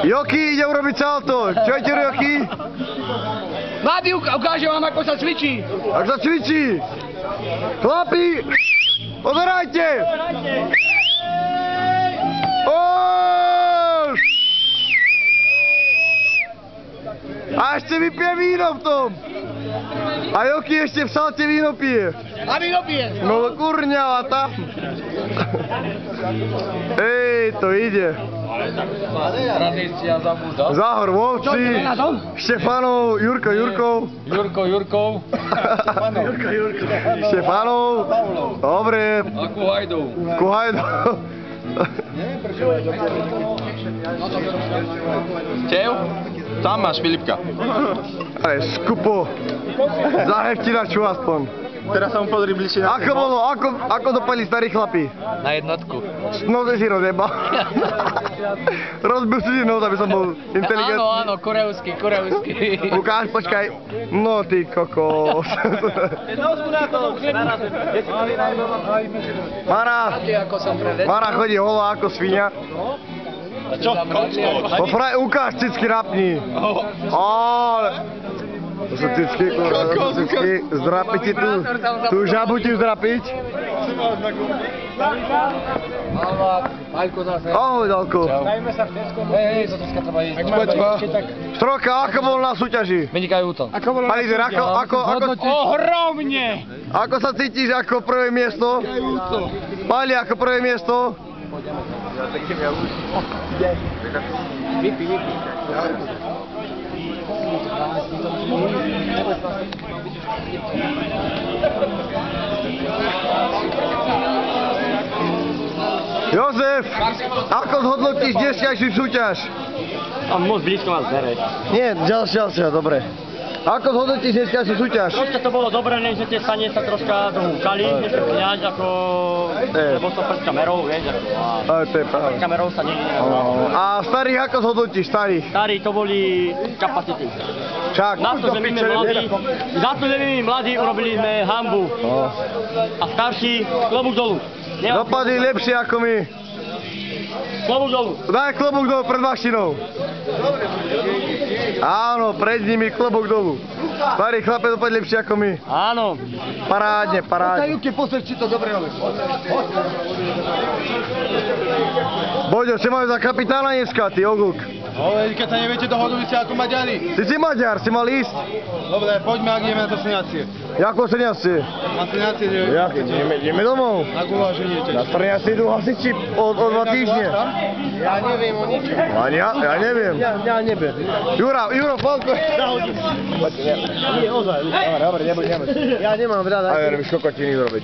Joky ide urobiť salto. Čujete, Joky? Mladý, ukážem vám, ako sa cvičí. Ak sa cvičí. Chlapi, pozerajte. A ešte vypije víno v tom. A Joky ešte v salte víno pije. A víno pije. No kurňava tam. Ej, to ide. Tradícia zabúda. Záhor Volci, Štefanov, Jurkov. Štefanov. Dobre. A Kuhajdov. Čev? Tam máš Filipka. Aj skupo. Zahevtinaču aspoň. Teraz sa mu podri bližšie na Ako bolo? Ako dopadli starí chlapi? Na jednotku. No, že si rozjebal. Rozbil si nos, aby som bol inteligentný. Áno, korejský. Ukáž, počkaj. No ty kokos. Mara chodí holá ako svinia. Čo? Ukáž cicky rapni. To sú cicky, zdrapiť ti tú žabu ti zdrapiť. Maľko zase. Ahoj, Dalko. Stavíme sa v Tesku. Hej, za Teska treba ísť. Stroka, ako bol na súťaži? Vynikajúco. Palizer, Ohromne. ako sa cítiš ako prvé miesto? Pali, ako prvé miesto? Vypí. Jozef, ako zhodnotíš dnešňajšiu súťaž? A moc blízko vás bere. Nie, ďalšia, dobre. Ako zhodnotíš dnešňajšiu súťaž? Troška to bolo dobré, než tie stane sa troška dohúčali, nechcem kňať ako... Lebo som pred kamerou, vieš, ako... To je pravda. Pred kamerou sa nie... A starých ako zhodnotíš, starých? Starí to boli kapacity. Čak. Za to, že my mladí urobili sme hanbu. A starší klobúk dolu. Dopadli lepšie ako my. Klobúk dolu. Daj klobúk dolu pred mašinou. Áno, pred nimi klobúk dolu. Starí chlape dopadli lepšie ako my. Áno. Parádne. Pozri, či to dobre robíš. Boďo, čo majú za kapitána dneska, ty ogluk? No, keď sa neviete dohodli ste ako Maďari. Ty si Maďar, si mal ísť? Dobre, poďme, ak ideme na to seniacie. Jako seniacie? Na seniacie, že... Ideme domov. Na guláže idete. Na seniacie idú hasiči o 2 týždne. Ja neviem o ničom. Ja neviem. Ja neviem. Juro, Falko. Nie, ozaj. Dobre, nebuď. Ja nemám rada. A ja neviem, kokotiny urobiť.